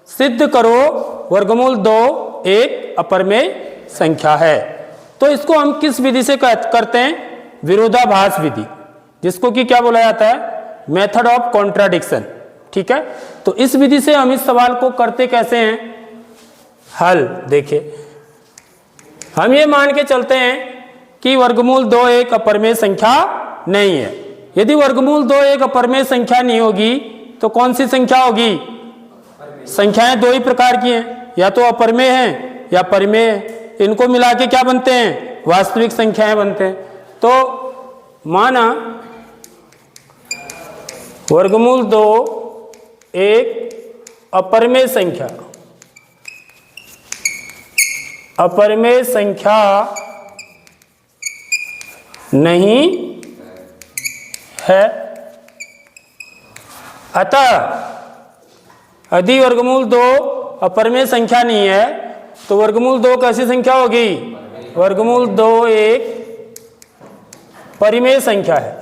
सिद्ध करो वर्गमूल 2 एक अपरिमेय संख्या है। तो इसको हम किस विधि से करते हैं? विरोधाभास विधि, जिसको कि क्या बोला जाता है? Method of contradiction. ठीक है, तो इस विधि से हम इस सवाल को करते कैसे हैं? हल देखिए, हम ये मान के चलते हैं कि वर्गमूल 2 एक अपरिमेय संख्या नहीं है। यदि वर्गमूल 2 एक अपरिमेय संख्या नहीं होगी तो कौन सी संख्या होगी? संख्याएं दो ही प्रकार की हैं, या तो अपरिमेय हैं या परिमेय हैं। इनको मिला के क्या बनते हैं? वास्तविक संख्याएं बनते हैं। तो माना वर्गमूल 2 एक अपरिमेय संख्या, अपरिमेय संख्या नहीं है। अतः यदि वर्गमूल 2 अपरिमेय संख्या नहीं है तो वर्गमूल 2 कैसी संख्या होगी? वर्गमूल 2 एक परिमेय संख्या है।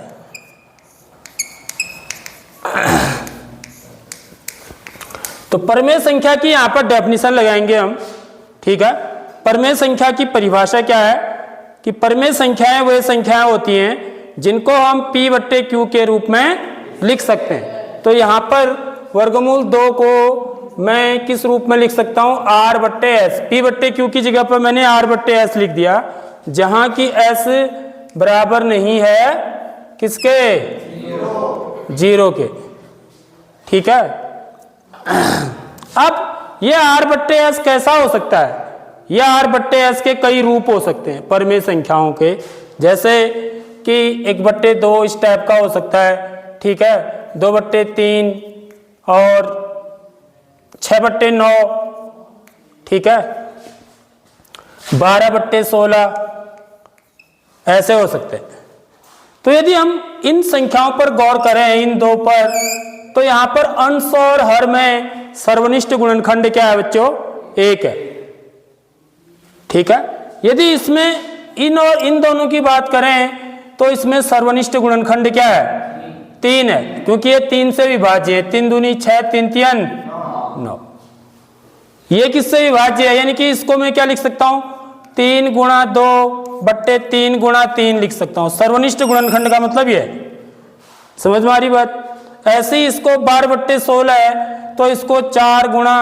तो परिमेय संख्या की यहां पर डेफिनेशन लगाएंगे हम। ठीक है, परिमेय संख्या की परिभाषा क्या है कि परिमेय संख्याएं वे संख्याएं होती हैं जिनको हम P/Q के रूप में लिख सकते हैं। तो यहां पर वर्गमूल 2 को मैं किस रूप में लिख सकता हूं? R/S। P/Q की जगह पर मैंने R/S लिख दिया, जहां की S बराबर नहीं है किसके? 0 के। ठीक है, अब ये R/S कैसा हो सकता है? यह R/S के कई रूप हो सकते हैं परिमेय संख्याओं के, जैसे कि 1/2 इस टाइप का हो सकता है। ठीक है, 2/3 और 6/9। ठीक है, 12/16 ऐसे हो सकते हैं। तो यदि हम इन संख्याओं पर गौर करें, इन दो पर, तो यहां पर अंश और हर में सर्वनिष्ठ गुणनखंड क्या है बच्चों? 1 है। ठीक है, यदि इसमें इन और इन दोनों की बात करें तो इसमें सर्वनिष्ठ गुणनखंड क्या है? 3 है, क्योंकि ये 3 से विभाज्य है। 3 दूनी 6, 3 तियन 9। ये किससे विभाज्य है? यानी कि इसको मैं क्या लिख सकता हूं? 3 गुणा 2/3 गुणा 3 लिख सकता हूं। सर्वनिष्ठ गुणनखंड का मतलब ये है। समझ में आ रही बात? ऐसे ही इसको 12/16 है तो इसको 4 गुणा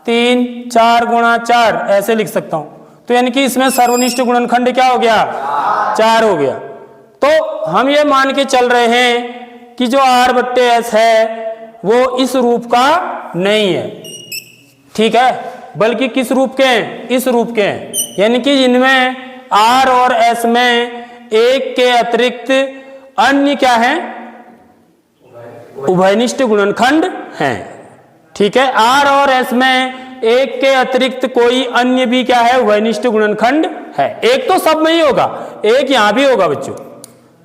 3, 4 गुणा 4 ऐसे लिख सकता हूं। तो यानी कि इसमें सर्वनिष्ठ गुणनखंड क्या हो गया? 4 हो गया। तो हम ये मान के चल रहे हैं कि जो R/S है वो इस रूप का नहीं है। ठीक है, बल्कि किस रूप के हैं? इस रूप के हैं, यानी कि इनमें R और S में 1 के अतिरिक्त अन्य क्या है? उभयनिष्ठ गुणनखंड हैं। ठीक है, R और S में 1 के अतिरिक्त कोई अन्य भी क्या है? उभयनिष्ठ गुणनखंड है। 1 तो सब में ही होगा, 1 यहां भी होगा बच्चों।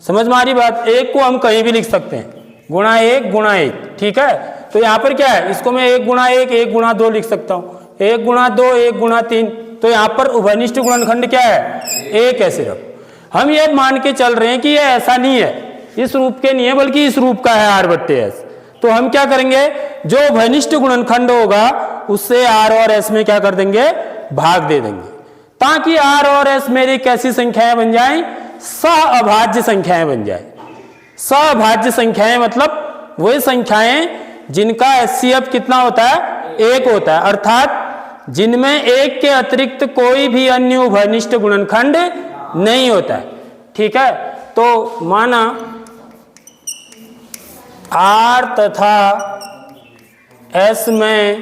समझ में आ रही बात? 1 को हम कहीं भी लिख सकते हैं, गुणा 1 गुणा 1। ठीक है, तो यहां पर क्या है? इसको मैं 1 गुणा 1, 1 गुणा 2 लिख सकता हूं, 1 गुणा 2, 1 गुणा 3। तो यहां पर उभयनिष्ठ गुणनखंड क्या है? 1 है सिर्फ। हम ये मान के चल रहे हैं कि ये ऐसा नहीं है, इस रूप के नहीं है, बल्कि इस रूप का है R/S। तो हम क्या करेंगे? जो उभयनिष्ठ गुणनखंड होगा उससे R और S में क्या कर देंगे? भाग दे देंगे, ताकि R और S मेरी कैसी संख्याएं बन जाएं? सहअभाज्य संख्याएं बन जाए। सहअभाज्य संख्याएं मतलब वे संख्याएं जिनका HCF कितना होता है? 1 होता है, अर्थात जिनमें 1 के अतिरिक्त कोई भी अन्य उभयनिष्ठ गुणनखंड नहीं होता है। ठीक है, तो माना R तथा S में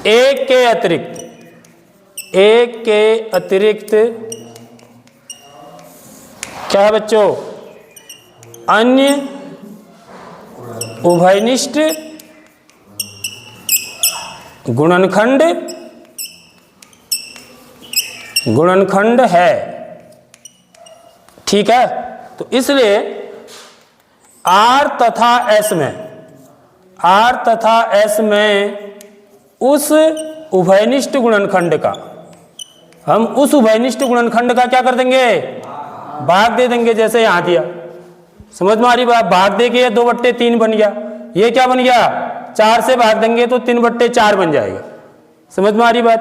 1 के अतिरिक्त क्या है बच्चों? अन्य उभयनिष्ठ गुणनखंड है। ठीक है, तो इसलिए R तथा S में उस उभयनिष्ठ गुणनखंड का, हम उस उभयनिष्ठ गुणनखंड का क्या कर देंगे? भाग दे देंगे, जैसे यहां दिया। समझ में आ रही बात? भाग दे के 2/3 बन गया। ये क्या बन गया? 4 से भाग देंगे तो 3/4 बन जाएगा। समझ में आ रही बात?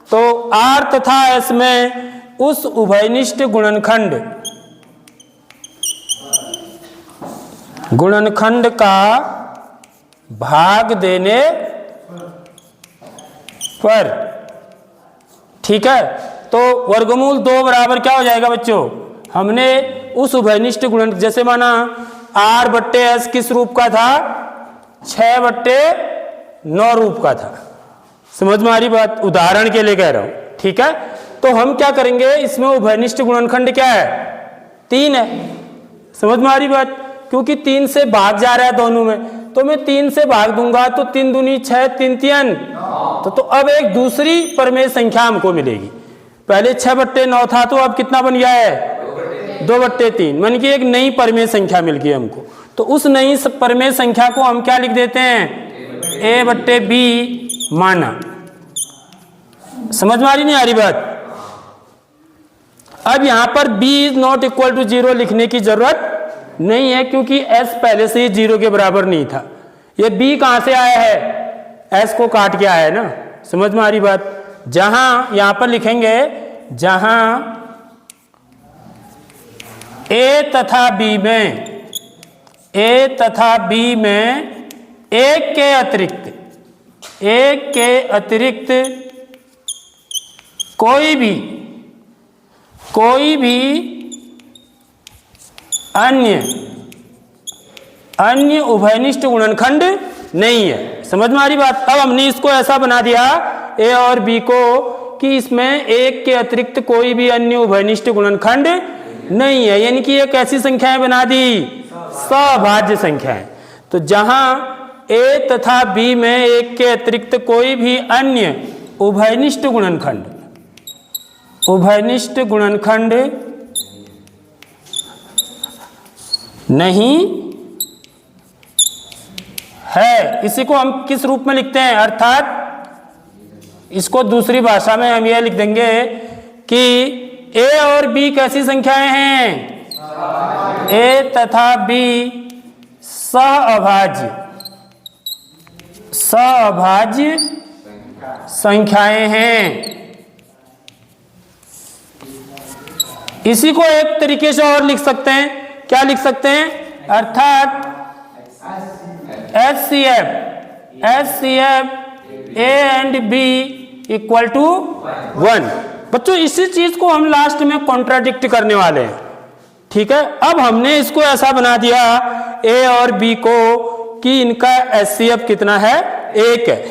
तो R तथा S में उस उभयनिष्ठ गुणनखंड का भाग देने पर, ठीक है, तो वर्गमूल 2 बराबर क्या हो जाएगा बच्चों? हमने उस उभयनिष्ठ गुणन, जैसे माना R/S किस रूप का था? 6/9 रूप का था। समझ में आ रही बात? उदाहरण के लिए कह रहा हूं, ठीक है। तो हम क्या करेंगे, इसमें उभयनिष्ठ गुणनखंड क्या है? 3 है। समझ में आ रही बात? क्योंकि 3 से भाग जा रहा है दोनों में, तो मैं 3 से भाग दूंगा तो 3 दूनी 6, 3 तियन, तो अब एक दूसरी परमेय संख्या हमको मिलेगी। पहले 6/9 था, तो अब कितना बन गया है? 2/3, मन की एक नई परमेय संख्या मिल गई हमको। तो उस नई परमेय संख्या को हम क्या लिख देते हैं? A/B माना। समझ में आ रही नहीं आ रही बात? अब यहां पर B is not equal to 0 लिखने की जरूरत नहीं है, क्योंकि S पहले से ही 0 के बराबर नहीं था। ये B कहां से आया है? S को काट के आया है ना। समझ में आ रही बात? जहां यहां पर लिखेंगे, जहां A तथा B में एक के अतिरिक्त कोई भी अन्य उभयनिष्ठ गुणनखंड नहीं है। समझ में आ रही बात? अब हमने इसको ऐसा बना दिया A और B को कि इसमें एक के अतिरिक्त कोई भी अन्य उभयनिष्ठ गुणनखंड नहीं है, यानी कि एक ऐसी संख्याएं बना दी, सभाज्य संख्याएं। तो जहां A तथा B में एक के अतिरिक्त कोई भी अन्य उभयनिष्ठ गुणनखंड नहीं है, इसी को हम किस रूप में लिखते हैं? अर्थात इसको दूसरी भाषा में हम यह लिख देंगे कि A और B कैसी संख्याएं हैं? A तथा B सअभाज्य संख्याएं हैं। इसी को एक तरीके से और लिख सकते हैं, क्या लिख सकते हैं? अर्थात HCF A and B equal to 1। बच्चों इसी चीज को हम लास्ट में कॉन्ट्राडिक्ट करने वाले हैं, ठीक है। अब हमने इसको ऐसा बना दिया A और B को कि इनका HCF कितना है? 1 है।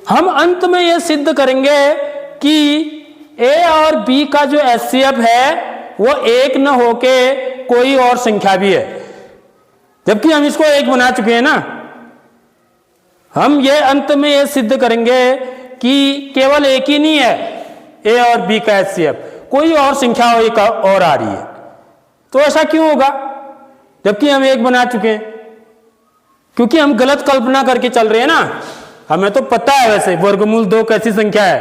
हम अंत में यह सिद्ध करेंगे कि A और B का जो HCF है वो 1 न होके कोई और संख्या भी है, जबकि हम इसको 1 बना चुके हैं ना। हम ये अंत में ये सिद्ध करेंगे कि केवल एक ही नहीं है A और B का HCF, कोई और संख्या एक और आ रही है। तो ऐसा क्यों होगा जबकि हम 1 बना चुके हैं? क्योंकि हम गलत कल्पना करके चल रहे हैं ना। हमें तो पता है वैसे वर्गमूल 2 कैसी संख्या है?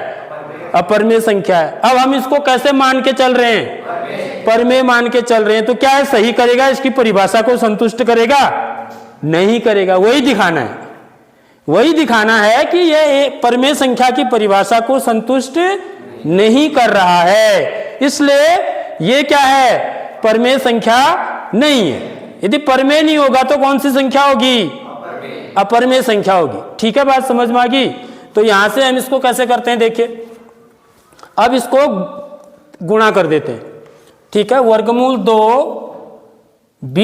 अपरमेय संख्या है। अब हम इसको कैसे मान के चल रहे हैं? परमेय मान के चल रहे हैं। तो क्या है, सही करेगा? इसकी परिभाषा को संतुष्ट करेगा? नहीं करेगा। वही दिखाना है कि यह परमेय संख्या की परिभाषा को संतुष्ट नहीं कर रहा है, इसलिए यह क्या है? परमेय संख्या नहीं है। यदि परमेय नहीं होगा तो कौन सी संख्या होगी? अपरमेय संख्या होगी। ठीक है, बात समझ में आ गई? तो यहां से हम इसको कैसे करते हैं, देखिए। अब इसको गुणा कर देते हैं, ठीक है। वर्गमूल 2b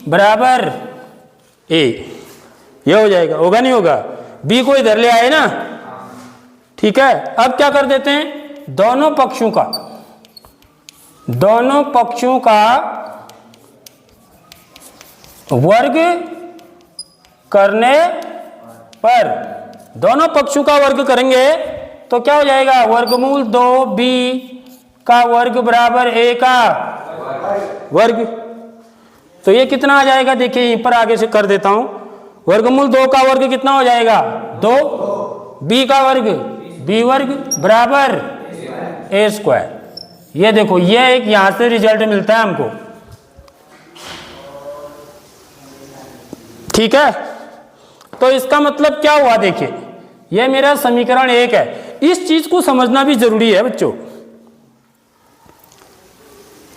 बराबर a, यह हो जाएगा। होगा नहीं होगा? b को इधर ले आए ना, ठीक है। अब क्या कर देते हैं? दोनों पक्षों का वर्ग करने पर, दोनों पक्षों का वर्ग करेंगे तो क्या हो जाएगा? वर्गमूल 2b का वर्ग बराबर a का वर्ग। तो ये कितना आ जाएगा? देखिए यहीं पर आगे से कर देता हूं। वर्गमूल 2 का वर्ग कितना हो जाएगा? 2। b का वर्ग b वर्ग बराबर a स्क्वायर। ये देखो, ये एक यहां से रिजल्ट मिलता है हमको, ठीक है। तो इसका मतलब क्या हुआ, देखिए यह मेरा समीकरण 1 है। इस चीज को समझना भी जरूरी है बच्चों,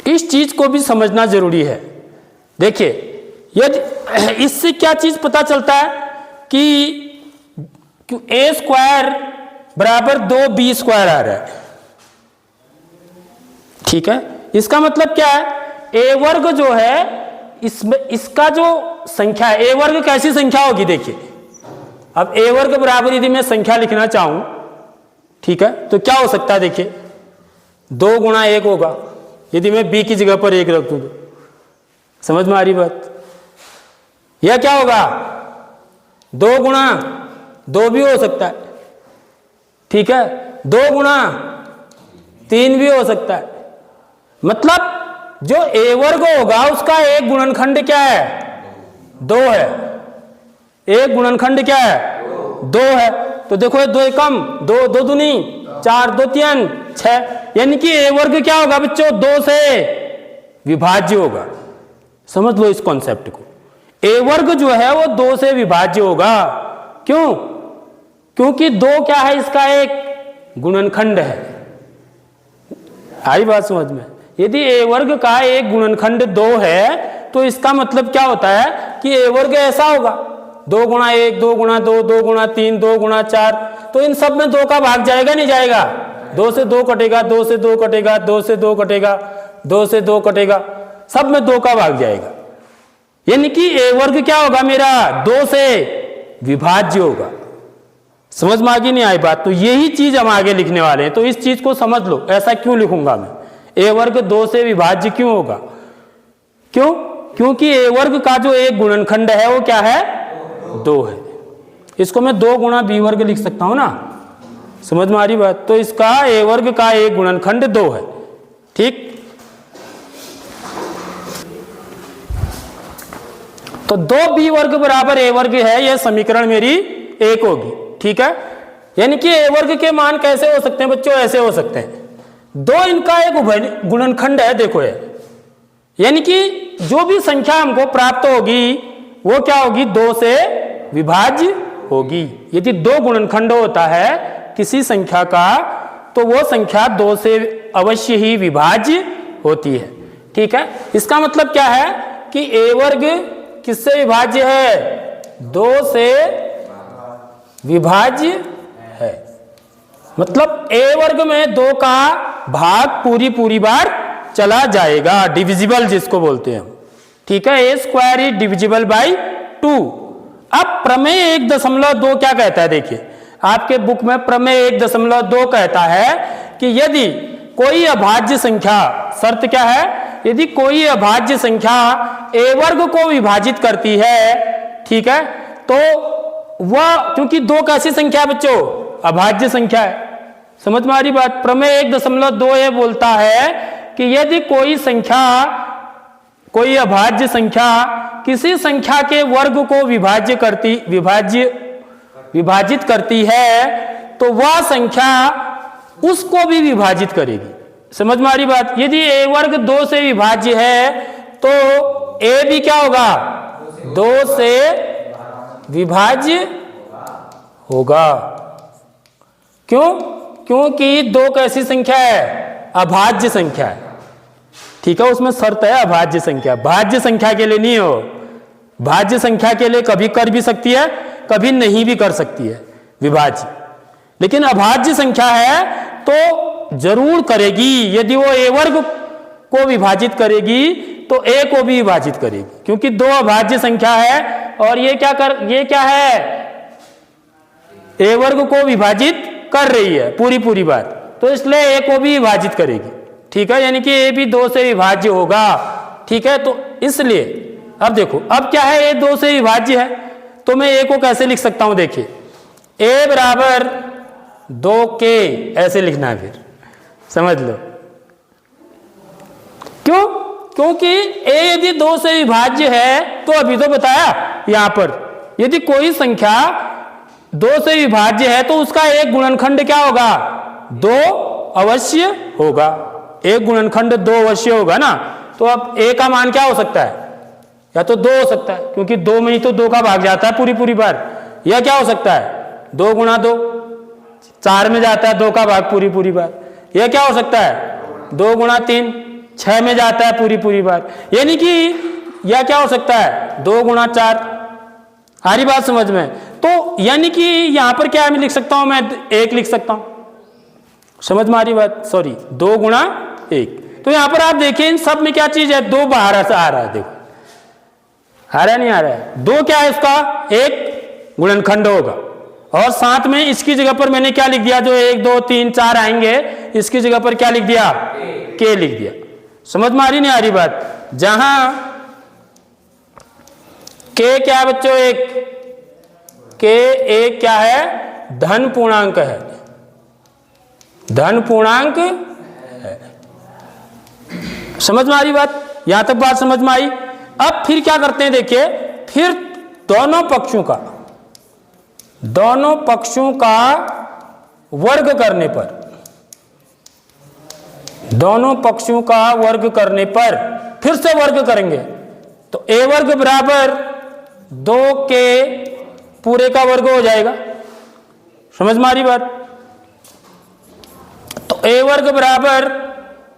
इस चीज को भी समझना जरूरी है। देखिए यदि इससे क्या चीज पता चलता है कि a स्क्वायर बराबर 2b स्क्वायर आ रहा है, ठीक है। इसका मतलब क्या है, a वर्ग जो है इसमें इसका जो संख्या है, a वर्ग कैसी संख्या होगी, देखिए अब a वर्ग बराबर यदि मैं संख्या लिखना चाहूं, ठीक है, तो क्या हो सकता है, देखिए 2 गुणा 1 होगा, यदि मैं b की जगह पर 1 रख दूं तो। समझ में आ रही बात? यह क्या होगा, 2 गुणा 2 भी हो सकता है, ठीक है, 2 गुणा 3 भी हो सकता है। मतलब जो a वर्ग होगा उसका एक गुणनखंड क्या है, 2 है। एक गुणनखंड क्या है, 2 है। तो देखो 2 कम 2, 2 दूनी 4, 2 3 6, यानी कि a वर्ग क्या होगा बच्चों, 2 से विभाज्य होगा। समझ लो इस कॉन्सेप्ट को, a वर्ग जो है वो 2 से विभाज्य होगा। क्यों? क्योंकि 2 क्या है, इसका एक गुणनखंड है। आई बात समझ में? यदि a वर्ग का एक गुणनखंड 2 है तो इसका मतलब क्या होता है कि a वर्ग ऐसा होगा, 2 गुणा 1, 2 गुणा 2, 2 गुणा 3, 2 गुणा 4, तो इन सब में 2 का भाग जाएगा नहीं जाएगा, 2 से 2 कटेगा, 2 से 2 कटेगा, 2 से 2 कटेगा, 2 से 2 कटेगा, सब में 2 का भाग जाएगा। यानी कि a वर्ग क्या होगा मेरा, 2 से विभाज्य होगा। समझ में आगे नहीं आई बात? तो यही चीज हम आगे लिखने वाले हैं, तो इस चीज को समझ लो। ऐसा क्यों लिखूंगा मैं, a वर्ग 2 से विभाज्य क्यों होगा? क्यों? क्योंकि a वर्ग का जो एक गुणनखंड है वो क्या है, 2 है। इसको मैं 2 गुणा b वर्ग लिख सकता हूं ना। समझ में आ रही बात? तो इसका a वर्ग का एक गुणनखंड 2 है, ठीक। तो 2b वर्ग बराबर a वर्ग है, यह समीकरण मेरी 1 होगी, ठीक है। यानी कि a वर्ग के मान कैसे हो सकते हैं बच्चों, ऐसे हो सकते हैं, 2 इनका एक गुणनखंड है, देखो ये, यानी कि जो भी संख्या हमको प्राप्त होगी वो क्या होगी, 2 से विभाज्य होगी। यदि 2 गुणनखंड होता है किसी संख्या का तो वो संख्या 2 से अवश्य ही विभाज्य होती है, ठीक है। इसका मतलब क्या है कि a वर्ग किससे विभाज्य है, 2 से विभाज्य है। मतलब a वर्ग में 2 का भाग पूरी बार चला जाएगा, डिविजिबल जिसको बोलते हैं हम, ठीक है। a square is divisible by 2। अब प्रमेय 1.2 क्या कहता है, देखिए आपके बुक में प्रमेय 1.2 कहता है कि यदि कोई अभाज्य संख्या, शर्त क्या है, यदि कोई अभाज्य संख्या a वर्ग को विभाजित करती है, ठीक है, तो वह, क्योंकि 2 कैसी संख्या है बच्चों, अभाज्य संख्या है। समझ में आ रही बात? प्रमेय 1.2 ये बोलता है कि यदि कोई संख्या, कोई अभाज्य संख्या किसी संख्या के वर्ग को विभाजित करती है तो वह संख्या उसको भी विभाजित करेगी। समझ में आ रही बात? यदि a वर्ग 2 से विभाज्य है तो a भी क्या होगा, 2 से विभाज्य होगा। क्यों? क्योंकि 2 कैसी संख्या है, अभाज्य संख्या है, ठीक है। उसमें शर्त है अभाज्य संख्या, भाज्य संख्या के लिए नहीं हो। भाज्य संख्या के लिए कभी कर भी सकती है, कभी नहीं भी कर सकती है विभाज्य, लेकिन अभाज्य संख्या है तो जरूर करेगी। यदि वो a वर्ग को विभाजित करेगी तो a को भी विभाजित करेगी, क्योंकि 2 अभाज्य संख्या है और ये क्या है, a वर्ग को विभाजित कर रही है पूरी बात, तो इसलिए a को भी विभाजित करेगी, ठीक है। यानी कि a भी 2 से विभाज्य होगा, ठीक है। तो इसलिए अब देखो, अब क्या है, a 2 से विभाज्य है तो मैं a को कैसे लिख सकता हूं, देखिए a बराबर 2k ऐसे लिखना है, फिर समझ लो। क्यों? क्योंकि a यदि 2 से विभाज्य है तो अभी तो बताया यहां पर, यदि कोई संख्या 2 से विभाज्य है तो उसका एक गुणनखंड क्या होगा, 2 अवश्य होगा। एक गुणनखंड 2 अवश्य होगा ना। तो अब a का मान क्या हो सकता है, या तो 2 हो सकता है, क्योंकि 2 में ही तो 2 का भाग जाता है पूरी बार, यह क्या हो सकता है 2 गुणा 2, 4 में जाता है 2 का भाग पूरी बार। यह क्या हो सकता है 2 गुणा 3, 6 में जाता है पूरी बार। यानी कि यह क्या हो सकता है 2 गुणा 4। आ रही बात समझ में? तो यानी कि यहां पर क्या मैं लिख सकता हूं, मैं 1 लिख सकता हूं। समझ में आ रही बात? सॉरी 2 गुणा 1। तो यहां पर आप देखिए इन सब में क्या चीज है, 2 बाहर आ रहा है। देखो आ रहा है नहीं आ रहा है? 2 क्या है इसका, एक गुणनखंड होगा। और साथ में इसकी जगह पर मैंने क्या लिख दिया, जो 1 2 3 4 आएंगे इसकी जगह पर क्या लिख दिया, के लिख दिया। समझ में आ रही नहीं आ रही बात? जहां के क्या है बच्चों, के एक क्या है, धन पूर्णांक है, धन पूर्णांक है। समझ में आ रही बात? यहां तक बात समझ में आई? अब फिर क्या करते हैं देखिए, फिर दोनों पक्षों का वर्ग करने पर, दोनों पक्षों का वर्ग करने पर फिर से वर्ग करेंगे तो a वर्ग बराबर 2 के पूरे का वर्ग हो जाएगा। समझ में आ रही बात? तो a वर्ग बराबर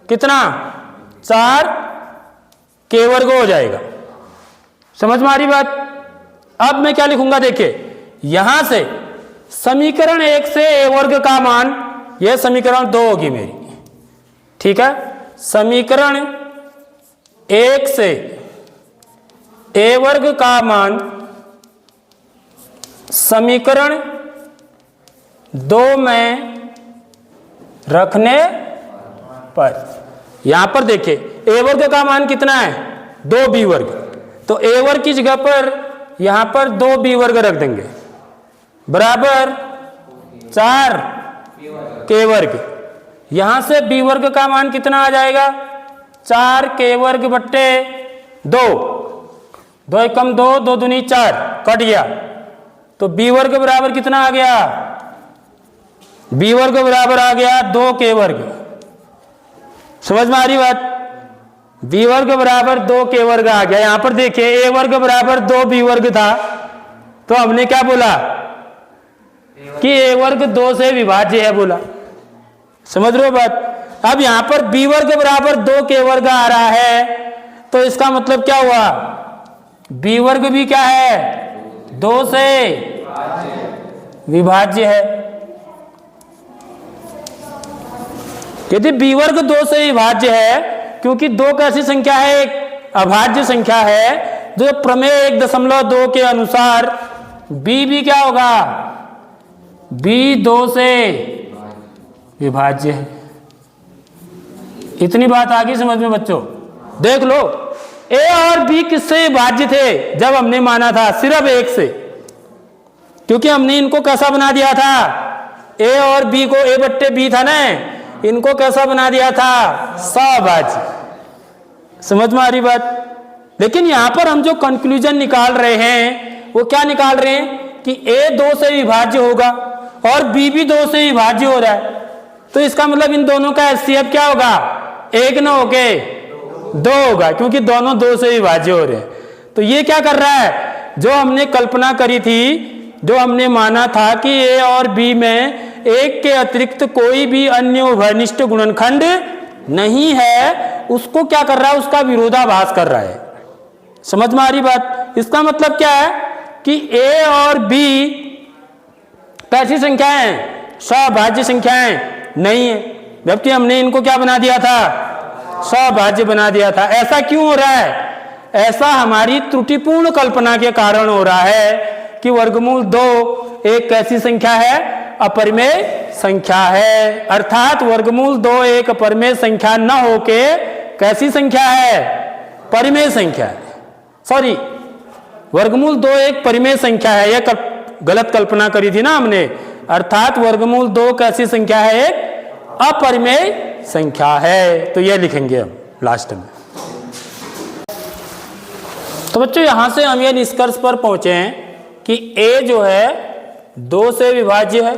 कितना, 4 के वर्ग हो जाएगा। समझ में आ रही बात? अब मैं क्या लिखूंगा देखिए, यहां से समीकरण 1 से a वर्ग का मान, यह समीकरण 2 होगी मेरी, ठीक है। समीकरण 1 से a वर्ग का मान समीकरण 2 में रखने पर, यहां पर देखिए a वर्ग का मान कितना है, 2b वर्ग। तो a वर्ग की जगह पर यहां पर 2b वर्ग रख देंगे बराबर 4 के वर्ग। यहां से b वर्ग का मान कितना आ जाएगा, 4 के वर्ग बट्टे 2, 2 एकम 2, 2 दूनी 4, कट गया। तो b वर्ग बराबर कितना आ गया, b वर्ग बराबर आ गया 2 के वर्ग। समझ में आ रही बात? b वर्ग बराबर 2 के वर्ग आ गया। यहां पर देखिए a वर्ग बराबर 2b वर्ग था, तो हमने क्या बोला कि a वर्ग 2 से विभाज्य है बोला। समझ रहे हो बात? अब यहां पर b वर्ग बराबर 2 के वर्ग आ रहा है, तो इसका मतलब क्या हुआ, b वर्ग भी क्या है, 2 से विभाज्य है। यदि b वर्ग 2 से विभाज्य है, क्योंकि 2 कैसी संख्या है, एक अभाज्य संख्या है, जो प्रमेय 1.2 के अनुसार b भी क्या होगा, b 2 से विभाज्य है। इतनी बात आ गई समझ में बच्चों? देख लो a और b किससे विभाज्य थे जब हमने माना था, सिर्फ 1 से, क्योंकि हमने इनको कैसा बना दिया था, a और b को a बट्टे b था ना, इनको कैसा बना दिया था, सभाज्य। समझ में आ रही बात? लेकिन यहां पर हम जो कंक्लूजन निकाल रहे हैं वो क्या निकाल रहे हैं कि a 2 से विभाज्य होगा और b भी 2 से विभाज्य हो रहा है। तो इसका मतलब इन दोनों का HCF क्या होगा, 1 न होके 2 होगा, क्योंकि दोनों 2 से विभाज्य हो रहे हैं। तो ये क्या कर रहा है, जो हमने कल्पना करी थी, जो हमने माना था कि a और b में 1 के अतिरिक्त कोई भी अन्य उभयनिष्ठ गुणनखंड नहीं है, उसको क्या कर रहा है, उसका विरोधाभास कर रहा है। समझ में आ रही बात? इसका मतलब क्या है कि a और b कैसी संख्याएं हैं, सभाज्य संख्याएं नहीं है, जबकि हमने इनको क्या बना दिया था, सभाज्य बना दिया था। ऐसा क्यों हो रहा है? ऐसा हमारी त्रुटिपूर्ण कल्पना के कारण हो रहा है कि वर्गमूल 2 एक कैसी संख्या है, अपरिमेय संख्या है। अर्थात वर्गमूल 2 एक अपरिमेय संख्या न होके कैसी संख्या है, परिमेय संख्या है। सॉरी, वर्गमूल 2 एक परिमेय संख्या है, यह गलत कल्पना करी थी ना हमने। अर्थात वर्गमूल 2 कैसी संख्या है, एक अपरिमेय संख्या है। तो यह लिखेंगे हम लास्ट में। तो बच्चों यहां से हम यह निष्कर्ष पर पहुंचे हैं कि a जो है 2 से विभाज्य है,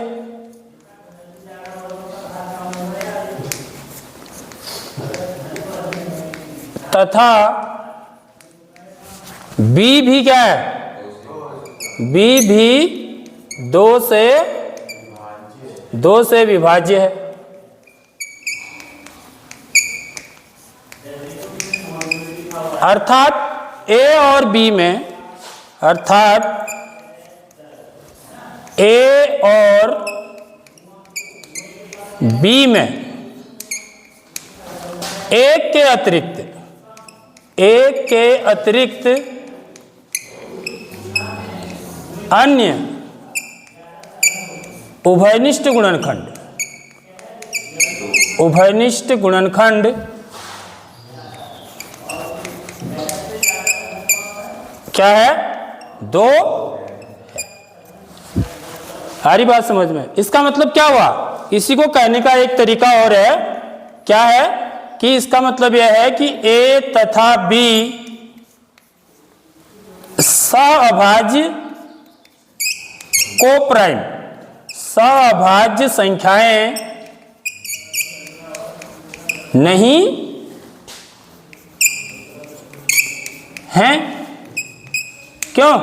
तथा b भी क्या है, b भी 2 से विभाज्य है। अर्थात ए और बी में, अर्थात ए और बी में एक के अतिरिक्त अन्य उभयनिष्ठ गुणनखंड क्या है? 2 है। सारी बात समझ में? इसका मतलब क्या हुआ? इसी को कहने का एक तरीका और है, क्या है कि इसका मतलब यह है कि ए तथा बी सअभाज्य कोप्राइम, सअभाज्य संख्याएं नहीं हैं। क्यों?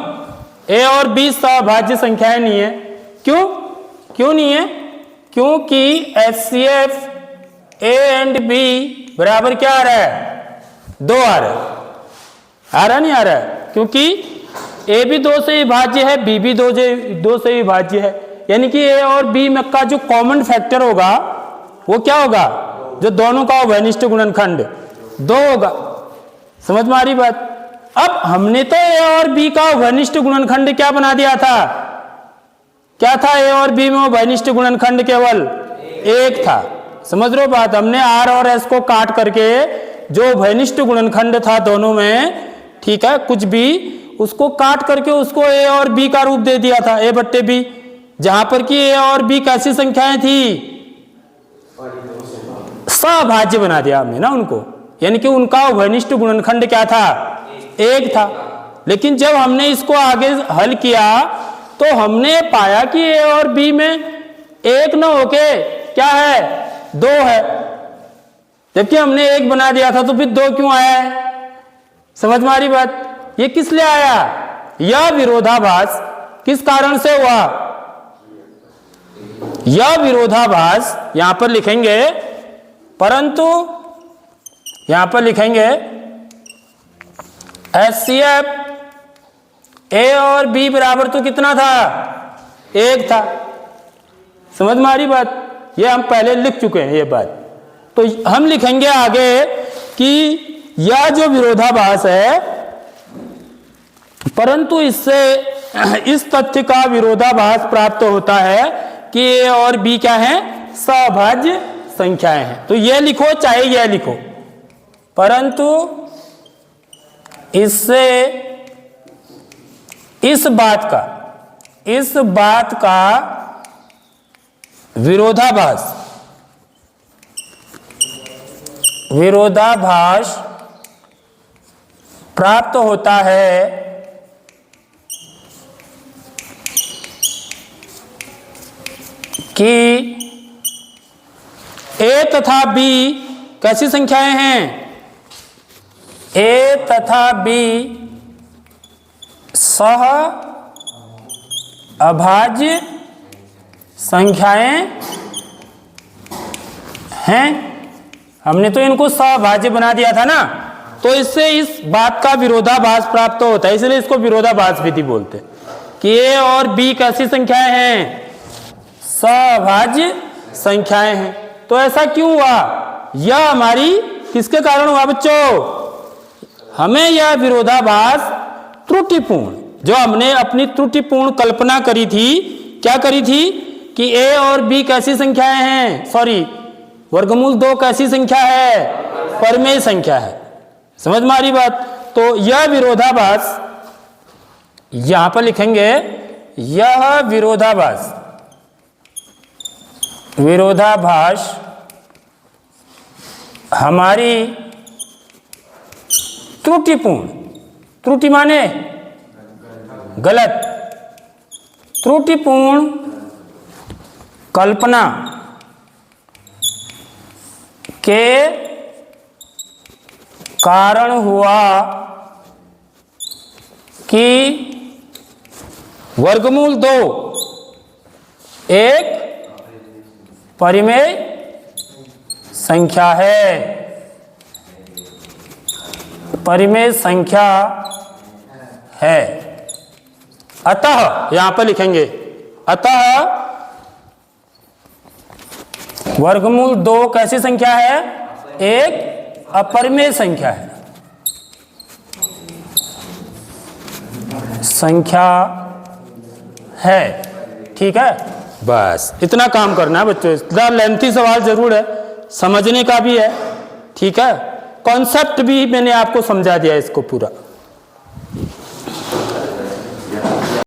ए और बी सअभाज्य संख्याएं नहीं है। क्यों नहीं है? क्योंकि HCF ए एंड बी बराबर क्या आ रहा है? 2 आ रहा है। नहीं आ रहा है? क्योंकि ए भी 2 से विभाज्य है, बी भी 2 से विभाज्य है। यानी कि ए और बी में का जो कॉमन फैक्टर होगा वो क्या होगा? जो दोनों का उभयनिष्ठ गुणनखंड 2 होगा। समझ में आ रही बात? अब हमने तो ए और बी का उभयनिष्ठ गुणनखंड क्या बना दिया था? क्या था? ए और बी में उभयनिष्ठ गुणनखंड केवल 1 था। समझ रहे हो बात? हमने आर और एस को काट करके जो उभयनिष्ठ गुणनखंड था दोनों में, ठीक है, कुछ भी, उसको काट करके उसको ए और बी का रूप दे दिया था, ए बट्टे बी, जहां पर कि ए और बी कैसी संख्याएं थी? सअभाज्य बना दिया हमने ना उनको। यानी कि उनका उभयनिष्ठ गुणनखंड क्या था? 1 था। लेकिन जब हमने इसको आगे हल किया तो हमने पाया कि ए और बी में 1 न होके क्या है? 2 है। जबकि हमने 1 बना दिया था, तो फिर 2 क्यों आया है? समझ में आ रही बात? ये किस लिए आया? यह विरोधाभास किस कारण से हुआ? यह विरोधाभास यहां पर लिखेंगे, परंतु यहां पर लिखेंगे HCF ए और बी बराबर तो कितना था? 1 था। समझ में आ रही बात? ये हम पहले लिख चुके हैं ये बात। तो हम लिखेंगे आगे कि यह जो विरोधाभास है, परंतु इससे इस तथ्य का विरोधाभास प्राप्त होता है कि ए और बी क्या है? सअभाज्य संख्याएं हैं। तो यह लिखो चाहे यह लिखो, परंतु इससे इस बात का विरोधाभास प्राप्त होता है कि ए तथा बी कैसी संख्याएं हैं? ए तथा बी सह अभाज्य संख्याएं हैं। हमने तो इनको सहभाज्य बना दिया था ना, तो इससे इस बात का विरोधाभास प्राप्त होता है। इसलिए इसको विरोधाभास विधि बोलते हैं कि ए और बी कैसी संख्याएं हैं? सहभाज्य संख्याएं हैं। तो ऐसा क्यों हुआ? यह हमारी किसके कारण हुआ बच्चों? हमें यह विरोधाभास त्रुटिपूर्ण, जो हमने अपनी त्रुटिपूर्ण कल्पना करी थी, क्या करी थी कि ए और बी कैसी संख्याएं हैं? वर्गमूल 2 कैसी संख्या है? परमेय संख्या है। समझ में आ रही बात? तो यह विरोधाभास यहां पर लिखेंगे, यह विरोधाभास हमारी त्रुटिपूर्ण, त्रुटि माने गलत, त्रुटिपूर्ण कल्पना के कारण हुआ कि वर्गमूल 2 एक परिमेय संख्या है, परिमेय संख्या है। अतः यहां पर लिखेंगे, अतः वर्गमूल 2 कैसी संख्या है? एक अपरिमेय संख्या है, संख्या है। ठीक है, बस इतना काम करना है बच्चों। इतना लेंथी सवाल जरूर है, समझने का भी है। ठीक है, कॉन्सेप्ट भी मैंने आपको समझा दिया इसको पूरा।